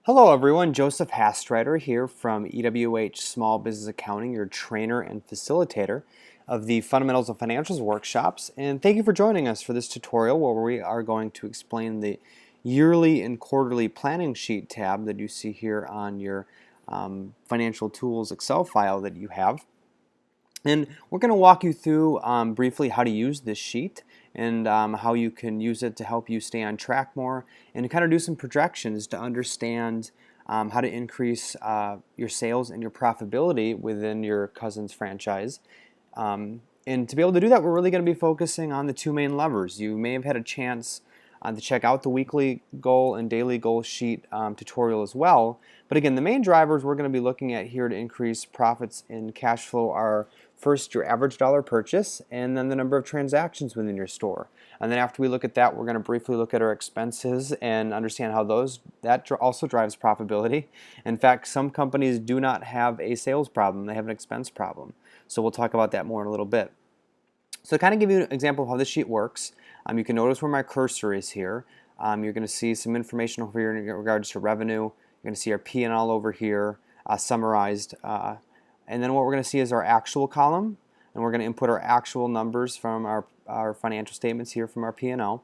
Hello everyone, Joseph Hastreiter here from EWH Small Business Accounting, your trainer and facilitator of the Fundamentals of Financials workshops. And thank you for joining us for this tutorial where we are going to explain the yearly and quarterly planning sheet tab that you see here on your Financial Tools Excel file that you have. And we're going to walk you through briefly how to use this sheet and how you can use it to help you stay on track more and to kind of do some projections to understand how to increase your sales and your profitability within your cousin's franchise. And to be able to do that, we're really going to be focusing on the two main levers. You may have had a chance to check out the weekly goal and daily goal sheet tutorial as well. But again, the main drivers we're going to be looking at here to increase profits and cash flow are first your average dollar purchase and then the number of transactions within your store. And then after we look at that, we're going to briefly look at our expenses and understand how that also drives profitability. In fact, some companies do not have a sales problem, they have an expense problem. So we'll talk about that more in a little bit. So to kind of give you an example of how this sheet works, you can notice where my cursor is here. You're going to see some information over here in regards to revenue. You're going to see our P&L over here summarized. And then what we're going to see is our actual column. And we're going to input our actual numbers from our financial statements here from our P&L.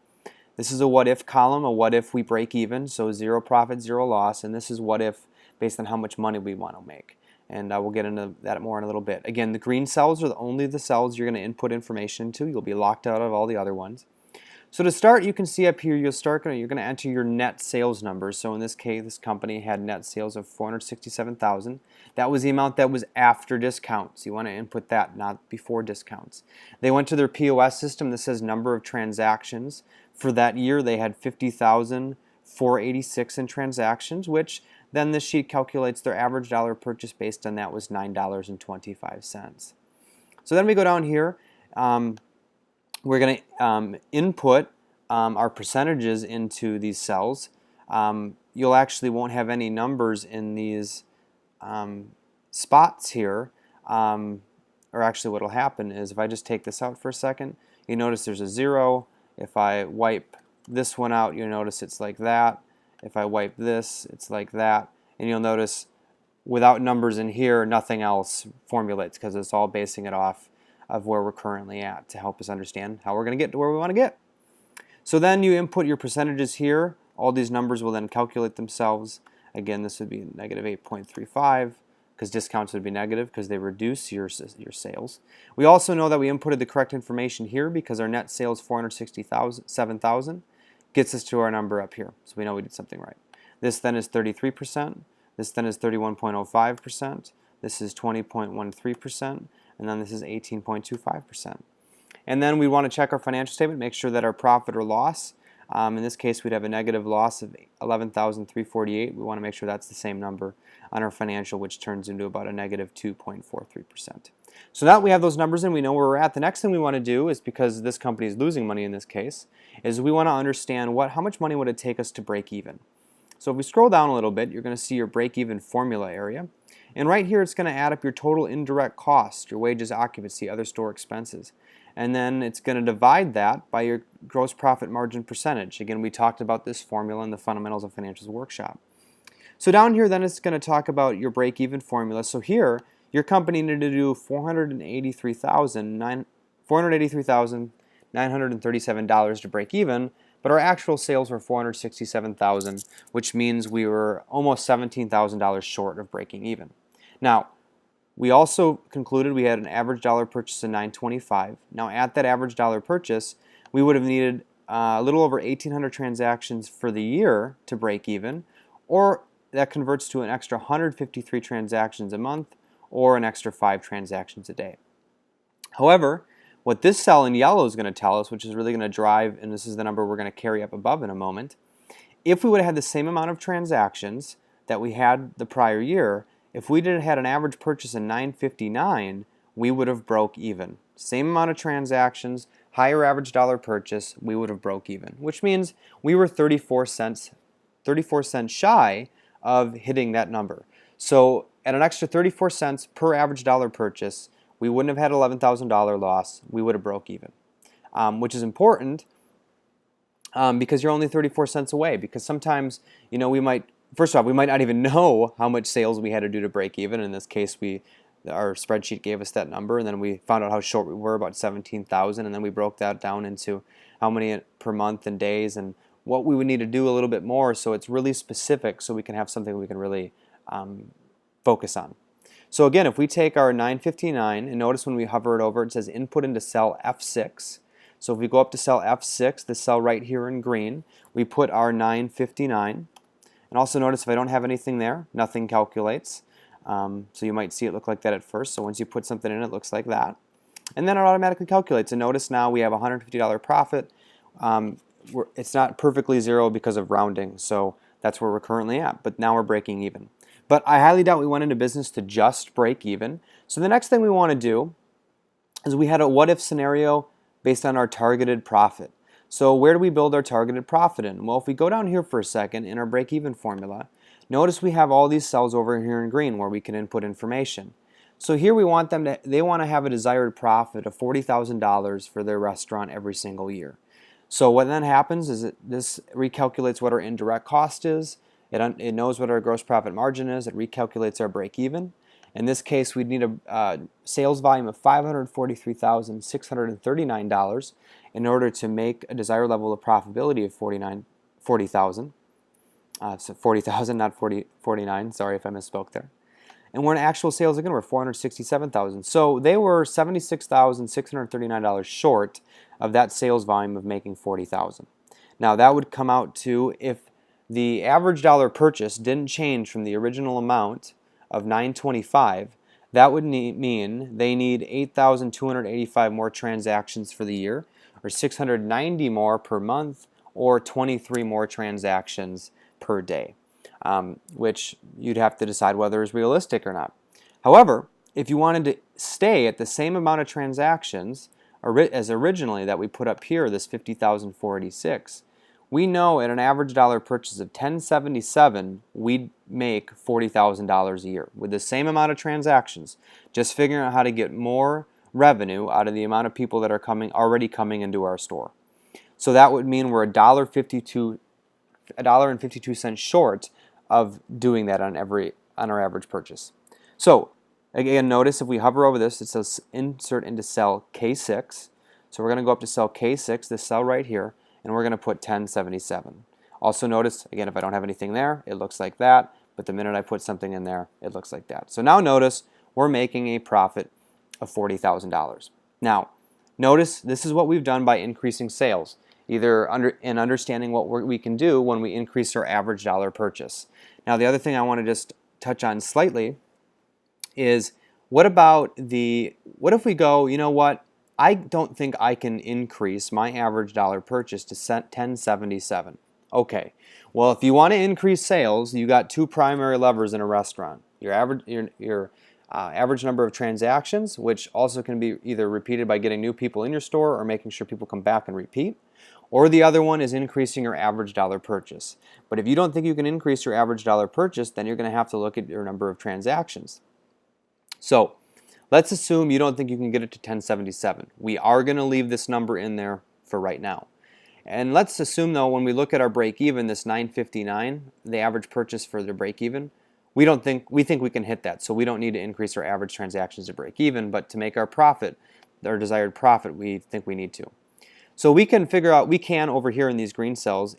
This is a what if column, a what if we break even, so zero profit, zero loss. And this is what if based on how much money we want to make. And we'll get into that more in a little bit. Again, the green cells are only the cells you're going to input information into. You'll be locked out of all the other ones. So to start, you can see up here, you're going to enter your net sales numbers. So in this case, this company had net sales of $467,000. That was the amount that was after discounts. You want to input that, not before discounts. They went to their POS system. This says number of transactions. For that year, they had 50,486 in transactions, which then this sheet calculates their average dollar purchase based on that was $9.25. So then we go down here. We're going to input our percentages into these cells. You'll actually won't have any numbers in these spots here. Or actually what will happen is if I just take this out for a second, you notice there's a 0. If I wipe this one out, you'll notice it's like that. If I wipe this, it's like that. And you'll notice without numbers in here, nothing else formulates because it's all basing it off of where we're currently at to help us understand how we're going to get to where we want to get. So then you input your percentages here. All these numbers will then calculate themselves. Again, this would be negative 8.35 because discounts would be negative because they reduce your sales. We also know that we inputted the correct information here because our net sales $467,000 gets us to our number up here. So we know we did something right. This then is 33%. This then is 31.05%. This is 20.13%. And then this is 18.25%. And then we want to check our financial statement, make sure that our profit or loss, in this case we'd have a negative loss of $11,348. We want to make sure that's the same number on our financial, which turns into about a negative 2.43%. So now that we have those numbers in, we know where we're at. The next thing we want to do is, because this company is losing money in this case, is we want to understand how much money would it take us to break even. So if we scroll down a little bit, you're going to see your break-even formula area. And right here, it's going to add up your total indirect costs, your wages, occupancy, other store expenses. And then it's going to divide that by your gross profit margin percentage. Again, we talked about this formula in the Fundamentals of Financials workshop. So down here, then it's going to talk about your break-even formula. So here, your company needed to do $483,937 to break even, but our actual sales were $467,000, which means we were almost $17,000 short of breaking even. Now, we also concluded we had an average dollar purchase of $9.25. Now, at that average dollar purchase, we would have needed a little over 1,800 transactions for the year to break even, or that converts to an extra 153 transactions a month, or an extra 5 transactions a day. However, what this cell in yellow is going to tell us, which is really going to drive, and this is the number we're going to carry up above in a moment, if we would have had the same amount of transactions that we had the prior year, if we had an average purchase of $9.59, we would have broke even. Same amount of transactions, higher average dollar purchase, we would have broke even, which means we were 34 cents shy of hitting that number. So at an extra 34 cents per average dollar purchase, we wouldn't have had $11,000 loss. We would have broke even, which is important because you're only 34 cents away. Because sometimes, we might first off, we might not even know how much sales we had to do to break even. In this case, our spreadsheet gave us that number, and then we found out how short we were, about 17,000, and then we broke that down into how many per month and days and what we would need to do a little bit more, so it's really specific, so we can have something we can really focus on. So again, if we take our 959, and notice when we hover it over, it says input into cell F6. So if we go up to cell F6, the cell right here in green, we put our 959. And also notice if I don't have anything there, nothing calculates. So you might see it look like that at first. So once you put something in, it looks like that. And then it automatically calculates. And notice now we have a $150 profit. It's not perfectly zero because of rounding, so that's where we're currently at. But now we're breaking even. But I highly doubt we went into business to just break even. So the next thing we want to do is we had a what-if scenario based on our targeted profit. So where do we build our targeted profit in? Well, if we go down here for a second in our break-even formula, notice we have all these cells over here in green where we can input information. So here we want them to, they want to have a desired profit of $40,000 for their restaurant every single year. So what then happens is this recalculates what our indirect cost is. It knows what our gross profit margin is. It recalculates our break even. In this case, we'd need a sales volume of $543,639 in order to make a desired level of profitability of $40,000. So $40,000, not 49. Sorry if I misspoke there. And we're in actual sales again, we're $467,000. So they were $76,639 short of that sales volume of making $40,000. Now that would come out to, if the average dollar purchase didn't change from the original amount of $925, that would mean they need 8,285 more transactions for the year, or 690 more per month, or 23 more transactions per day, which you'd have to decide whether is realistic or not. However, if you wanted to stay at the same amount of transactions as originally that we put up here, this 50,486, we know at an average dollar purchase of $10.77, we'd make $40,000 a year with the same amount of transactions, just figuring out how to get more revenue out of the amount of people that are already coming into our store. So that would mean we're $1.52 short of doing that on our average purchase. So again, notice if we hover over this, it says insert into cell K6. So we're going to go up to cell K6, this cell right here, and we're going to put 1077. Also notice, again, if I don't have anything there, it looks like that, but the minute I put something in there, it looks like that. So now notice we're making a profit of $40,000. Now, notice this is what we've done by increasing sales, either in understanding what we can do when we increase our average dollar purchase. Now, the other thing I want to just touch on slightly is what if we go, you know what, I don't think I can increase my average dollar purchase to $10.77. Okay, well, if you want to increase sales, you got two primary levers in a restaurant. Your average number of transactions, which also can be either repeated by getting new people in your store or making sure people come back and repeat. Or the other one is increasing your average dollar purchase. But if you don't think you can increase your average dollar purchase, then you're going to have to look at your number of transactions. So let's assume you don't think you can get it to 1077. We are going to leave this number in there for right now. And let's assume though, when we look at our break even, this 959, the average purchase for the break even, we think we can hit that. So we don't need to increase our average transactions to break even, but to make our profit, our desired profit, we think we need to. So we can figure out, over here in these green cells,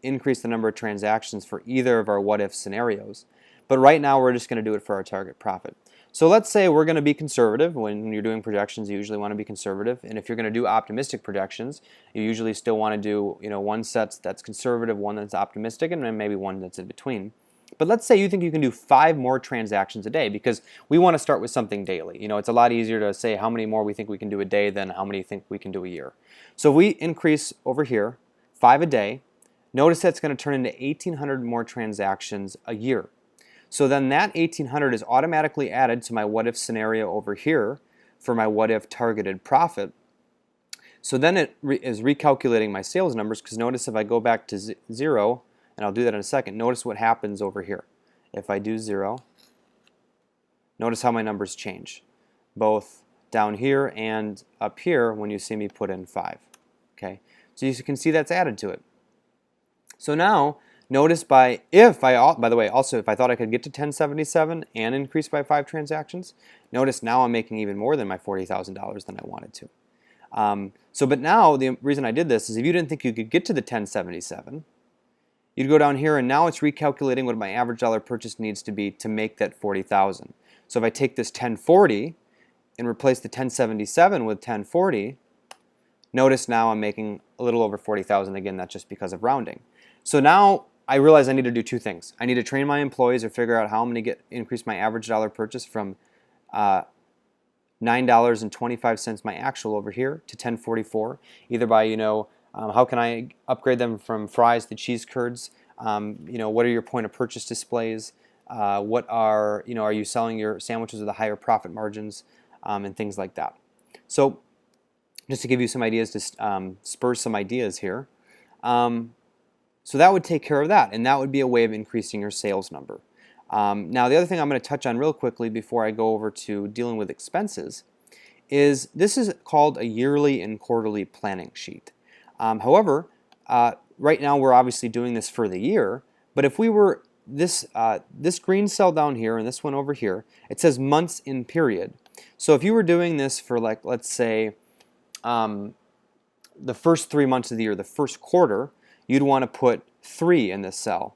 increase the number of transactions for either of our what if scenarios. But right now we're just going to do it for our target profit. So let's say we're going to be conservative. When you're doing projections, you usually want to be conservative. And if you're going to do optimistic projections, you usually still want to do, one set that's conservative, one that's optimistic, and then maybe one that's in between. But let's say you think you can do 5 more transactions a day, because we want to start with something daily. It's a lot easier to say how many more we think we can do a day than how many think we can do a year. So if we increase over here 5 a day, notice that's going to turn into 1,800 more transactions a year. So then that 1,800 is automatically added to my what if scenario over here for my what if targeted profit. So then it is recalculating my sales numbers, because notice if I go back to 0, and I'll do that in a second, notice what happens over here. If I do 0, notice how my numbers change, both down here and up here when you see me put in 5. Okay, so you can see that's added to it. So now, Notice by the way, also if I thought I could get to 1077 and increase by 5 transactions, notice now I'm making even more than my $40,000 than I wanted to. But now the reason I did this is if you didn't think you could get to the 1077, you'd go down here and now it's recalculating what my average dollar purchase needs to be to make that 40,000. So if I take this 1040 and replace the 1077 with 1040, notice now I'm making a little over 40,000. Again, that's just because of rounding. So now I realize I need to do two things. I need to train my employees or figure out how I'm going to increase my average dollar purchase from $9.25 my actual over here to 1044, either by how can I upgrade them from fries to cheese curds? What are your point of purchase displays? Are you selling your sandwiches with the higher profit margins, and things like that. So just to give you some ideas, to spur some ideas here. So that would take care of that, and that would be a way of increasing your sales number. Now the other thing I'm going to touch on real quickly before I go over to dealing with expenses is this is called a yearly and quarterly planning sheet. However, right now we're obviously doing this for the year, but if we were this green cell down here and this one over here, it says months in period. So if you were doing this for, like, let's say the first 3 months of the year, the first quarter, you'd want to put 3 in this cell.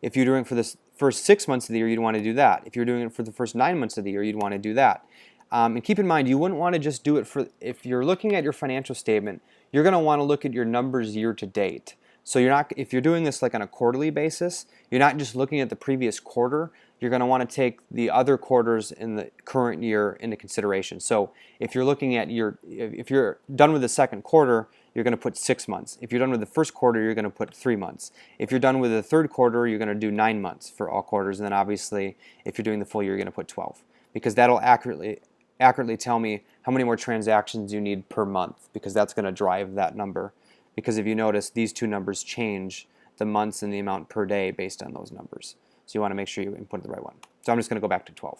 If you're doing it for the first 6 months of the year, you'd want to do that. If you're doing it for the first 9 months of the year, you'd want to do that. And keep in mind, you wouldn't want to just do it if you're looking at your financial statement, you're going to want to look at your numbers year to date. So if you're doing this like on a quarterly basis, you're not just looking at the previous quarter, you're going to want to take the other quarters in the current year into consideration. So if you're looking at if you're done with the second quarter, you're going to put 6 months. If you're done with the first quarter, you're going to put 3 months. If you're done with the third quarter, you're going to do 9 months for all quarters. And then obviously, if you're doing the full year, you're going to put 12. Because that'll accurately tell me how many more transactions you need per month, because that's going to drive that number. Because if you notice, these two numbers change the months and the amount per day based on those numbers. So you want to make sure you input the right one. So I'm just going to go back to 12.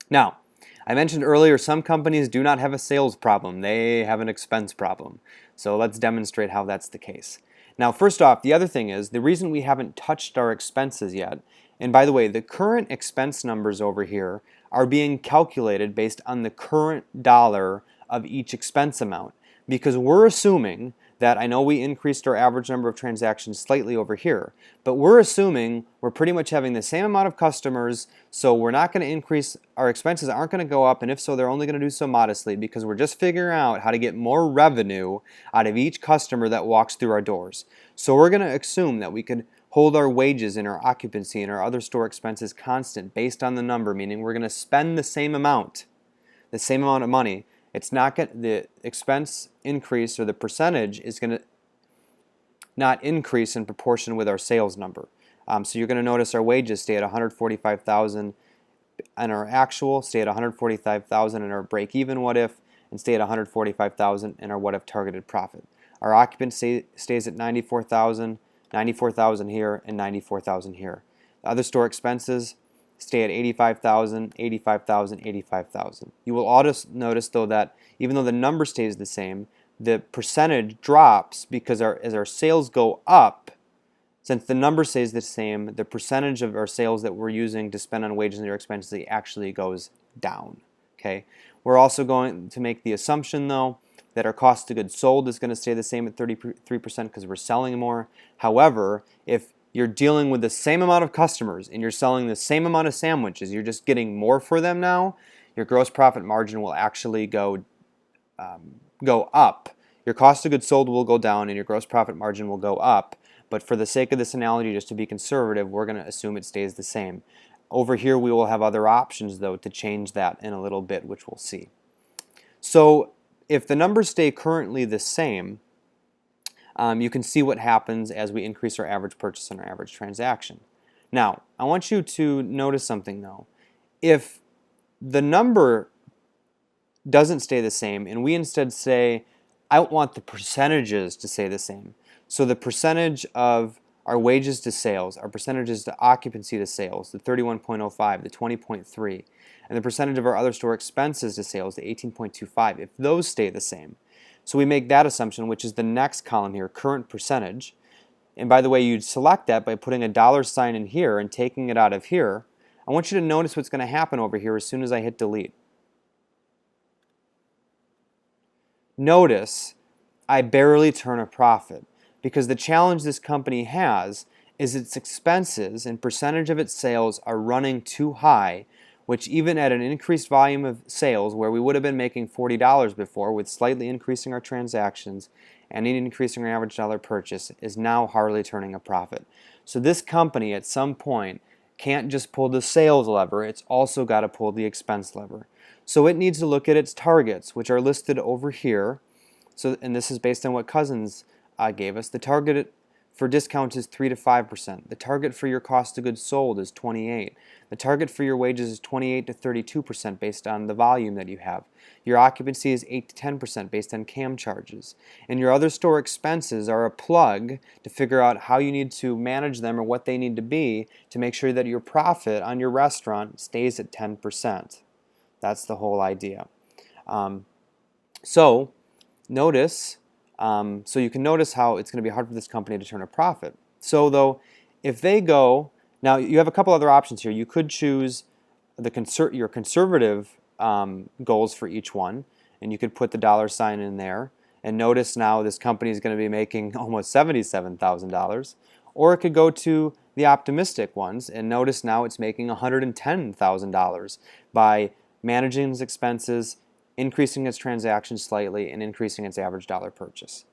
Now, I mentioned earlier some companies do not have a sales problem. They have an expense problem. So let's demonstrate how that's the case. Now, first off, the other thing is the reason we haven't touched our expenses yet, and by the way, the current expense numbers over here are being calculated based on the current dollar of each expense amount, because we're assuming that, I know we increased our average number of transactions slightly over here, but we're assuming we're pretty much having the same amount of customers, so we're not going to increase, our expenses aren't going to go up, and if so, they're only going to do so modestly, because we're just figuring out how to get more revenue out of each customer that walks through our doors. So we're going to assume that we could hold our wages and our occupancy and our other store expenses constant based on the number, meaning we're going to spend the same amount of money. It's not going the expense increase, or the percentage is going to not increase in proportion with our sales number. So you're going to notice our wages stay at $145,000 and our actual, stay at $145,000 in our break-even what if, and stay at $145,000 in our what if targeted profit. Our occupancy stays at $94,000, $94,000 here, and $94,000 here. The other store expenses stay at $85,000, $85,000, $85,000. You will also notice though that even though the number stays the same, the percentage drops because as our sales go up, since the number stays the same, the percentage of our sales that we're using to spend on wages and your expenses actually goes down. Okay. We're also going to make the assumption though that our cost of goods sold is going to stay the same at 33% because we're selling more. However, if you're dealing with the same amount of customers and you're selling the same amount of sandwiches, you're just getting more for them now, your gross profit margin will actually go up. Your cost of goods sold will go down and your gross profit margin will go up. But for the sake of this analogy, just to be conservative, we're going to assume it stays the same. Over here, we will have other options, though, to change that in a little bit, which we'll see. So if the numbers stay currently the same, you can see what happens as we increase our average purchase and our average transaction. Now, I want you to notice something though. If the number doesn't stay the same and we instead say, I want the percentages to stay the same. So the percentage of our wages to sales, our percentages to occupancy to sales, the 31.05, the 20.3, and the percentage of our other store expenses to sales, the 18.25, if those stay the same. So we make that assumption, which is the next column here, current percentage. and by the way, you'd select that by putting a dollar sign in here and taking it out of here. I want you to notice what's going to happen over here as soon as I hit delete. Notice I barely turn a profit because the challenge this company has is its expenses and percentage of its sales are running too high, which even at an increased volume of sales where we would have been making $40 before with slightly increasing our transactions and increasing our average dollar purchase is now hardly turning a profit. So this company at some point can't just pull the sales lever, it's also got to pull the expense lever. So it needs to look at its targets, which are listed over here. So, and this is based on what Cousins gave us. The target for discounts is 3 to 5%. The target for your cost of goods sold is 28. The target for your wages is 28 to 32% based on the volume that you have. Your occupancy is 8 to 10% based on CAM charges. And your other store expenses are a plug to figure out how you need to manage them or what they need to be to make sure that your profit on your restaurant stays at 10%. That's the whole idea. So notice, so you can notice how it's going to be hard for this company to turn a profit. So though, if they go, now you have a couple other options here. You could choose your conservative goals for each one, and you could put the dollar sign in there. And notice now this company is going to be making almost $77,000. Or it could go to the optimistic ones, and notice now it's making $110,000 by managing its expenses, increasing its transactions slightly, and increasing its average dollar purchase.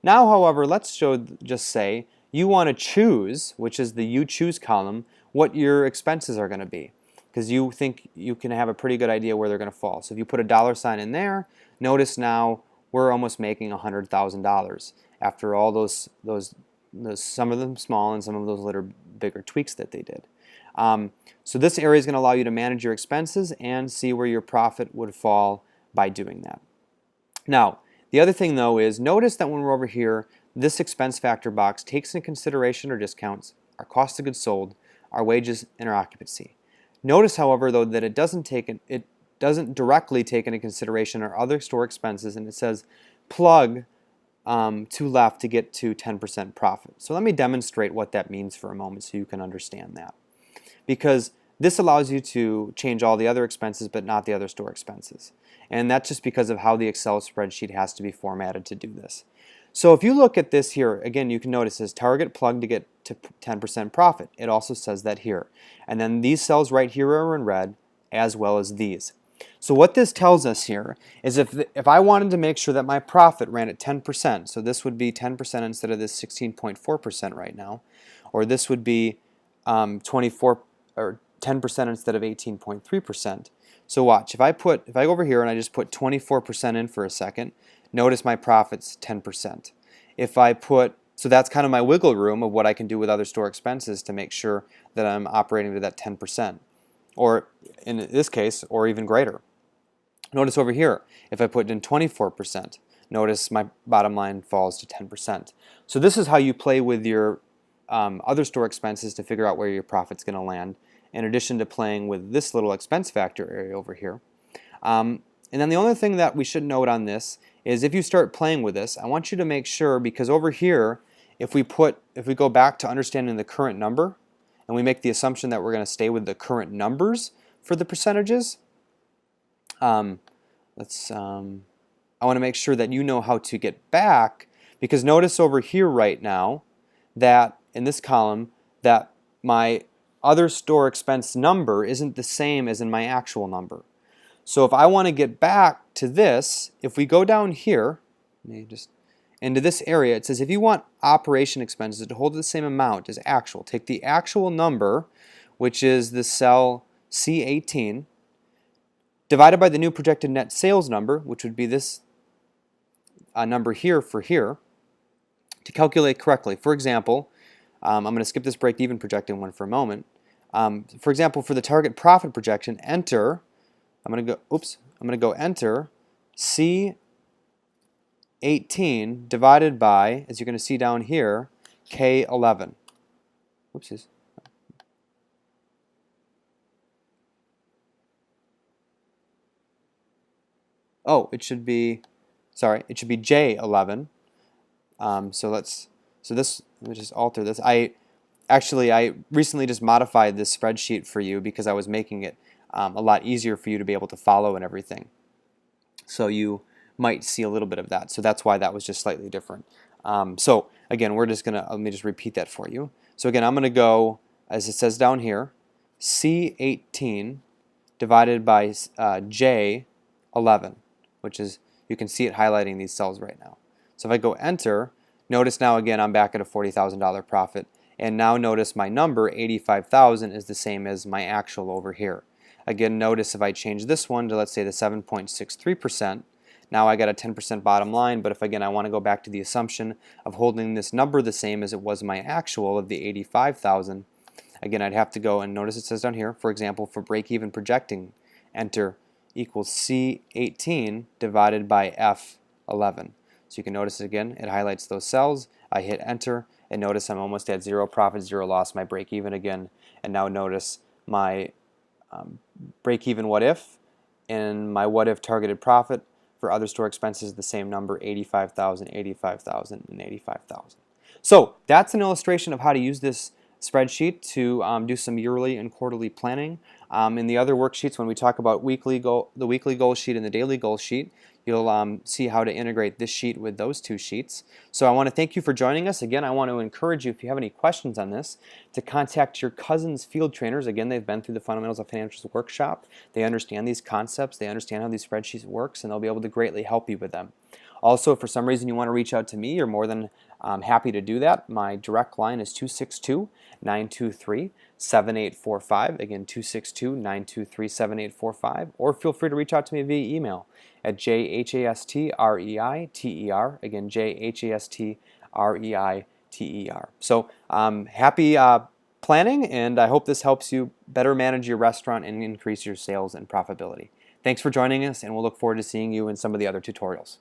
Now, however, let's just say you want to choose, which is the you choose column, what your expenses are going to be, because you think you can have a pretty good idea where they're going to fall. So if you put a dollar sign in there, notice now we're almost making $100,000 after all those some of them small and some of those little bigger tweaks that they did. So this area is going to allow you to manage your expenses and see where your profit would fall by doing that. Now, the other thing though is notice that when we're over here, this expense factor box takes into consideration our discounts, our cost of goods sold, our wages, and our occupancy. Notice, however, though, that it doesn't directly take into consideration our other store expenses, and it says plug to left to get to 10% profit. So let me demonstrate what that means for a moment so you can understand that. Because this allows you to change all the other expenses but not the other store expenses. And that's just because of how the Excel spreadsheet has to be formatted to do this. So if you look at this here, again, you can notice it says target plug to get to 10% profit. It also says that here. And then these cells right here are in red as well as these. So what this tells us here is if I wanted to make sure that my profit ran at 10%, so this would be 10% instead of this 16.4% right now, or this would be 24 or 10% instead of 18.3%. So watch, if I go over here and I just put 24% in for a second, notice my profit's 10%. If I put, so that's kind of my wiggle room of what I can do with other store expenses to make sure that I'm operating to that 10%. Or in this case, or even greater. Notice over here, if I put in 24%, notice my bottom line falls to 10%. So this is how you play with your other store expenses to figure out where your profit's going to land, in addition to playing with this little expense factor area over here. And then the only thing that we should note on this is if you start playing with this, I want you to make sure, because over here, if we go back to understanding the current number, and we make the assumption that we're going to stay with the current numbers for the percentages, I want to make sure that you know how to get back, because notice over here right now that in this column that my other store expense number isn't the same as in my actual number. So if I want to get back to this, if we go down here, let me just into this area, it says if you want operation expenses to hold the same amount as actual, take the actual number, which is the cell C18, divided by the new projected net sales number, which would be this number here for here, to calculate correctly. For example, I'm going to skip this break-even projecting one for a moment. For example, for the target profit projection, enter, I'm going to go enter C18 divided by, as you're going to see down here, K11. Oopsies. Oh, it should be J11. So let's So this, let me just alter this. I recently just modified this spreadsheet for you because I was making it a lot easier for you to be able to follow and everything. So you might see a little bit of that. So that's why that was just slightly different. So again, we're just gonna, let me just repeat that for you. So again, I'm gonna go, as it says down here, C18 divided by J11, which is, you can see it highlighting these cells right now. So if I go enter, notice now again I'm back at a $40,000 profit. And now notice my number, 85,000, is the same as my actual over here. Again, notice if I change this one to, let's say, the 7.63%, now I got a 10% bottom line, but if again I want to go back to the assumption of holding this number the same as it was my actual of the 85,000, again I'd have to go and notice it says down here, for example, for break-even projecting, enter equals C18 divided by F11. So you can notice it again, it highlights those cells. I hit enter, and notice I'm almost at zero profit, zero loss, my break even again. And now notice my break even what if, and my what if targeted profit for other store expenses, the same number, 85,000, 85,000, and 85,000. So that's an illustration of how to use this spreadsheet to do some yearly and quarterly planning. In the other worksheets, when we talk about the weekly goal sheet and the daily goal sheet, you'll see how to integrate this sheet with those two sheets. So I want to thank you for joining us. Again, I want to encourage you, if you have any questions on this, to contact your cousin's field trainers. Again, they've been through the Fundamentals of Financials workshop. They understand these concepts, they understand how these spreadsheets works, and they'll be able to greatly help you with them. Also, if for some reason you want to reach out to me, you're more than happy to do that. My direct line is 262-923-7845. Again, 262-923-7845. Or feel free to reach out to me via email at jhastreiter. Again, jhastreiter. So happy planning, and I hope this helps you better manage your restaurant and increase your sales and profitability. Thanks for joining us, and we'll look forward to seeing you in some of the other tutorials.